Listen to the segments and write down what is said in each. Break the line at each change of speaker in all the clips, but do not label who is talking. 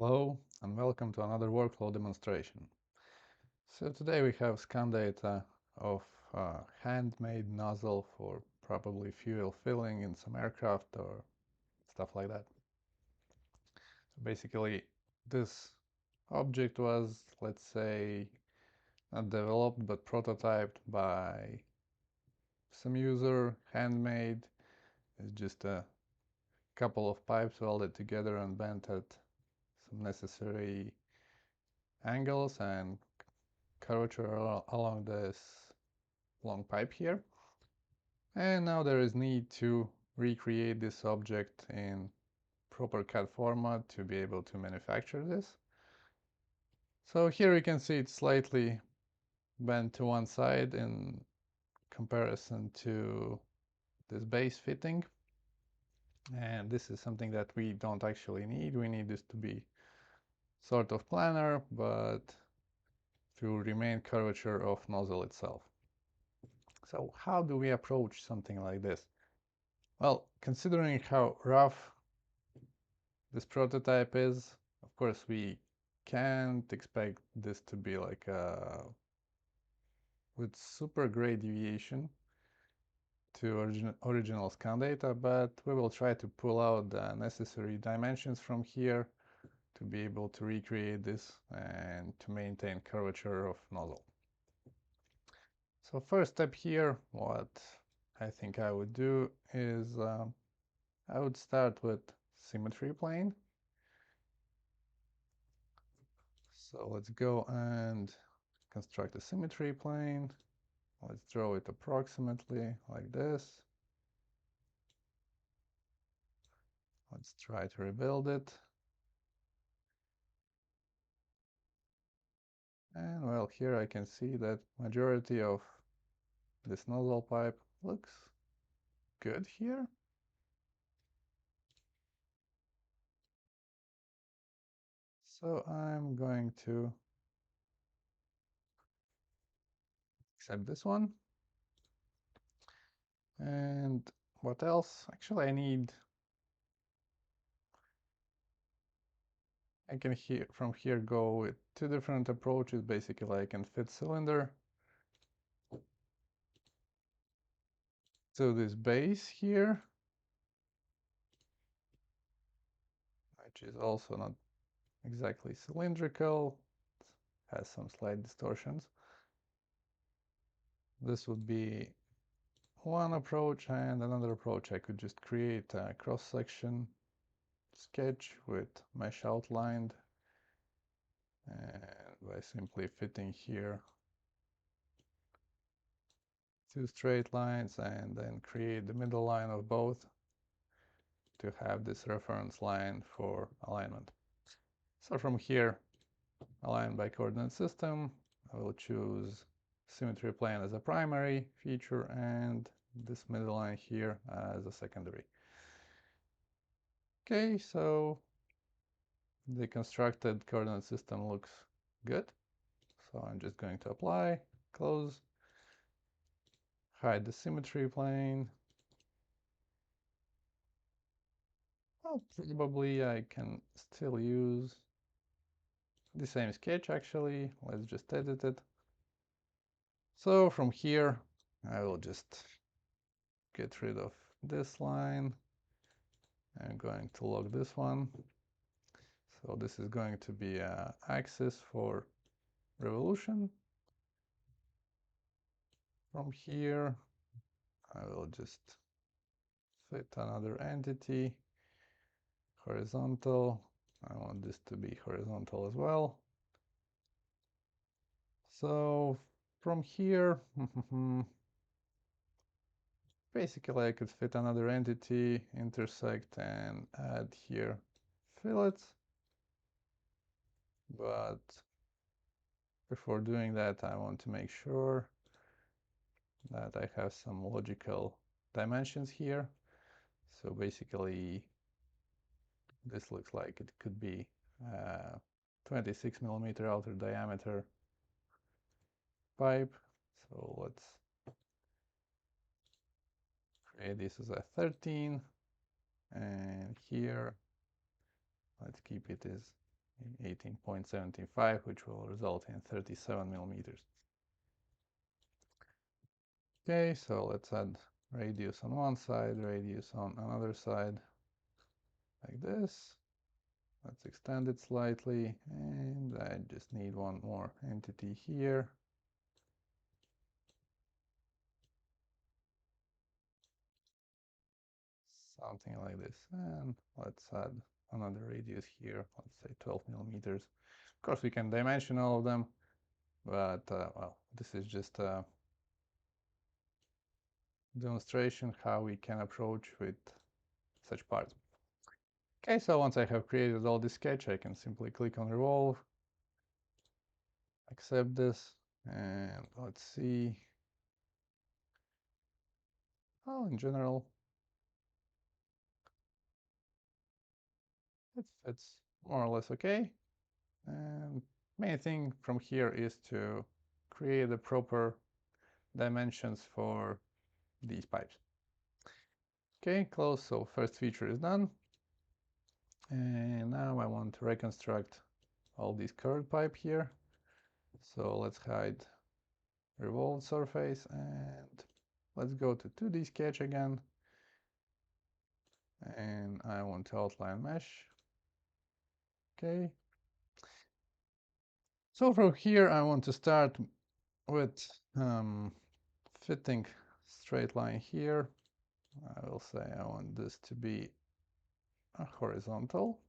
Hello and welcome to another workflow demonstration. So today we have scan data of handmade nozzle for probably fuel filling in some aircraft or stuff like that. So basically this object was, let's say, not developed but prototyped by some user, handmade. It's just a couple of pipes welded together and bent at some necessary angles and curvature along this long pipe here. And now there is need to recreate this object in proper CAD format to be able to manufacture this. So here we can see it's slightly bent to one side in comparison to this base fitting. And this is something that we don't actually need. We need this to be sort of planar, but to remain curvature of nozzle itself. So how do we approach something like this? Well, considering how rough this prototype is, of course, we can't expect this to be like with super great deviation to original scan data, but we will try to pull out the necessary dimensions from here to be able to recreate this and to maintain curvature of nozzle. So first step here, what I think I would do is I would start with symmetry plane. So let's go and construct a symmetry plane. Let's draw it approximately like this. Let's try to rebuild it. And well, here I can see that majority of this nozzle pipe looks good here. So I'm going to accept this one. And what else? Actually, I can from here go with two different approaches. Basically, I can fit cylinder to this base here, which is also not exactly cylindrical, it has some slight distortions. This would be one approach, and another approach I could just create a cross-section sketch with mesh outlined, and by simply fitting here two straight lines and then create the middle line of both to have this reference line for alignment. So from here, align by coordinate system, I will choose symmetry plane as a primary feature and this middle line here as a secondary. Okay, so the constructed coordinate system looks good. So I'm just going to apply, close, hide the symmetry plane. Well, probably I can still use the same sketch actually. Let's just edit it. So from here, I will just get rid of this line. I'm going to lock this one. So this is going to be an axis for revolution. From here, I will just fit another entity, horizontal. I want this to be horizontal as well. So from here, basically I could fit another entity, intersect and add here fillets. But before doing that, I want to make sure that I have some logical dimensions here. So basically, this looks like it could be 26 millimeter outer diameter pipe. So let's create this as a 13. And here, let's keep it as 18.75, which will result in 37 millimeters. Okay, so let's add radius on one side, radius on another side, like this. Let's extend it slightly, and I just need one more entity here. Something like this, and let's add another radius here, let's say 12 millimeters. Of course, we can dimension all of them, but well, this is just a demonstration how we can approach with such parts. Okay, so once I have created all this sketch, I can simply click on Revolve, accept this, and let's see. Oh, in general, it fits more or less okay. And main thing from here is to create the proper dimensions for these pipes. Okay, close. So first feature is done. And now I want to reconstruct all these curved pipe here. So let's hide revolved surface and let's go to 2D sketch again. And I want to outline mesh. Okay. So from here, I want to start with fitting straight line here. I will say I want this to be a horizontal.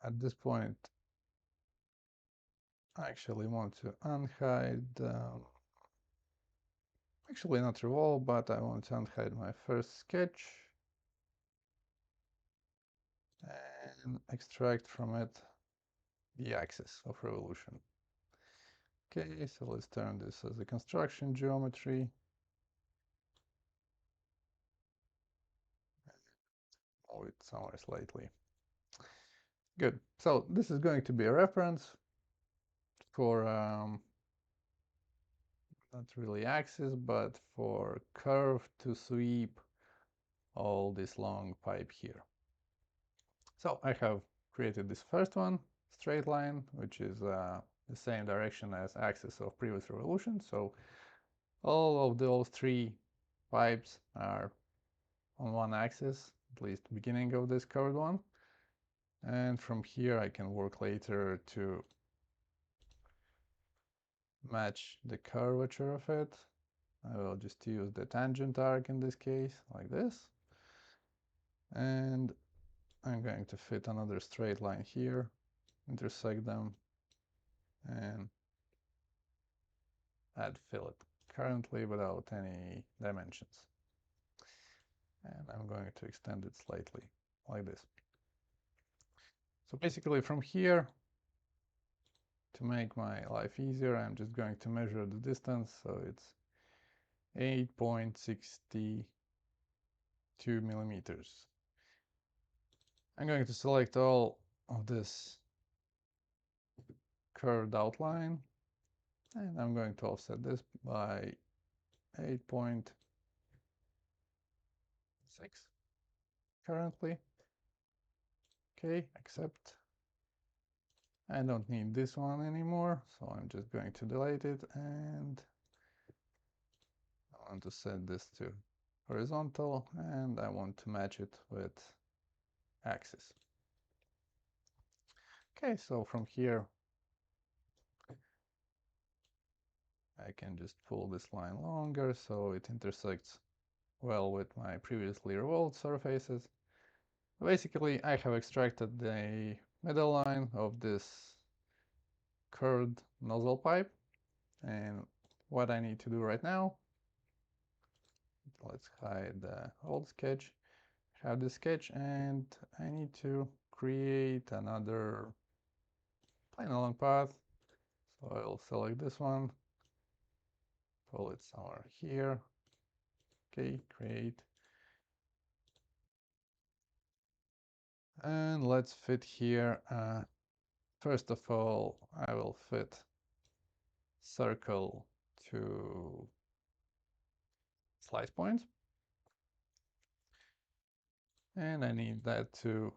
At this point, I actually want to unhide, actually not revolve, but I want to unhide my first sketch and extract from it the axis of revolution. Okay, so let's turn this as a construction geometry. Move it somewhere slightly. Good. So this is going to be a reference for not really axis, but for curve to sweep all this long pipe here. So I have created this first one, straight line, which is the same direction as axis of previous revolution. So all of those three pipes are on one axis, at least beginning of this curved one. And from here I can work later to match the curvature of it. I will just use the tangent arc in this case, like this. And I'm going to fit another straight line here, intersect them, and add fillet, currently without any dimensions. And I'm going to extend it slightly, like this. So basically from here, to make my life easier, I'm just going to measure the distance. So it's 8.62 millimeters. I'm going to select all of this curved outline, and I'm going to offset this by 8.6 currently. Okay, accept. I don't need this one anymore, so I'm just going to delete it, and I want to set this to horizontal, and I want to match it with axis. Okay, so from here I can just pull this line longer so it intersects well with my previously revolved surfaces. Basically, I have extracted the middle line of this curved nozzle pipe, and what I need to do right now, let's hide the old sketch, have the sketch, and I need to create another plain along path. So I'll select this one, pull it somewhere here. Okay, create. And let's fit here. First of all, I will fit circle to slice points. and I need that to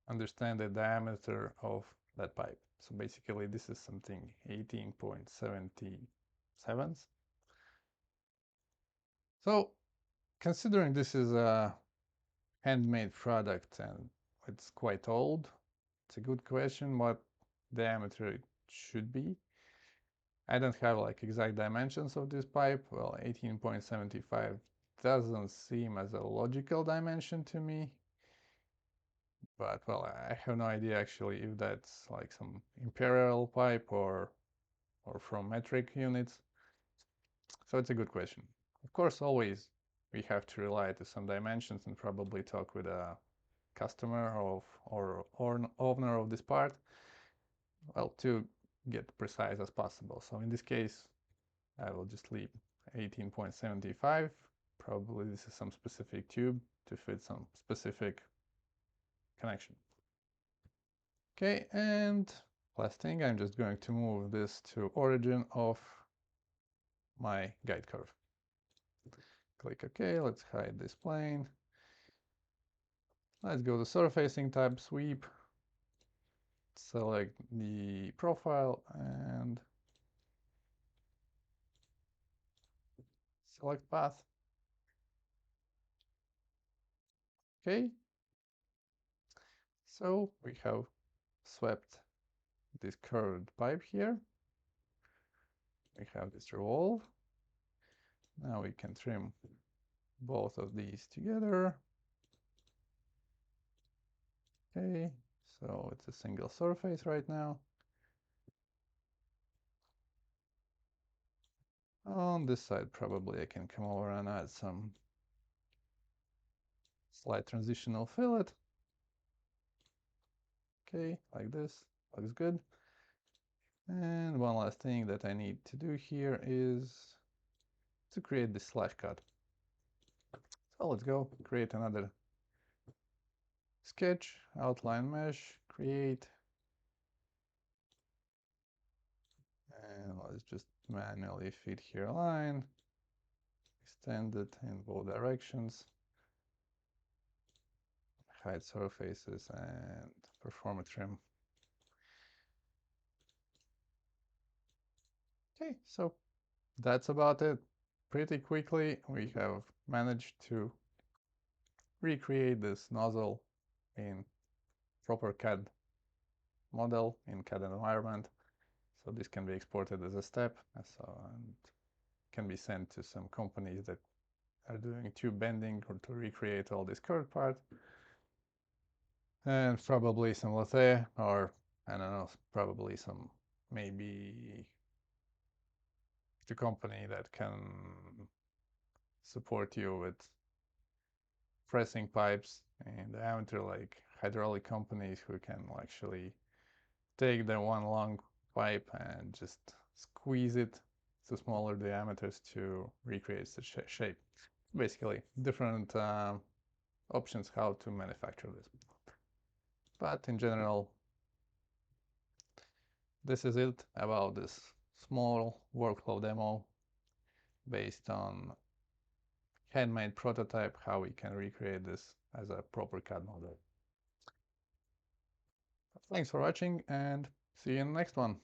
understand the diameter of that pipe. So basically this is something 18.77. So considering this is a handmade product and it's quite old, it's a good question what diameter it should be. I don't have like exact dimensions of this pipe. Well, 18.75 doesn't seem as a logical dimension to me. But well, I have no idea actually if that's like some imperial pipe or from metric units. So it's a good question. Of course, always we have to rely to some dimensions and probably talk with a customer or owner of this part, well, to get precise as possible. So in this case, I will just leave 18.75. Probably this is some specific tube to fit some specific connection. Okay, and last thing, I'm just going to move this to origin of my guide curve. Click OK, let's hide this plane. Let's go to surfacing tab, sweep, select the profile and select path. Okay, so we have swept this curved pipe here. We have this revolve. Now we can trim both of these together. Okay, so it's a single surface right now. On this side, probably I can come over and add some slight transitional fillet. Okay, like this, looks good. And one last thing that I need to do here is to create this slash cut. So let's go create another sketch, outline mesh, create, and let's just manually fit here a line, extend it in both directions, hide surfaces and perform a trim. Okay, so that's about it. Pretty quickly we have managed to recreate this nozzle in proper CAD model in CAD environment. So this can be exported as a step and can be sent to some companies that are doing tube bending or to recreate all this curved part. And probably some lathe or I don't know, probably some maybe the company that can support you with pressing pipes in diameter, like hydraulic companies who can actually take the one long pipe and just squeeze it to smaller diameters to recreate the shape. Basically, different options how to manufacture this. But in general, this is it about this small workflow demo based on handmade prototype, how we can recreate this as a proper CAD model. Thanks for watching and see you in the next one.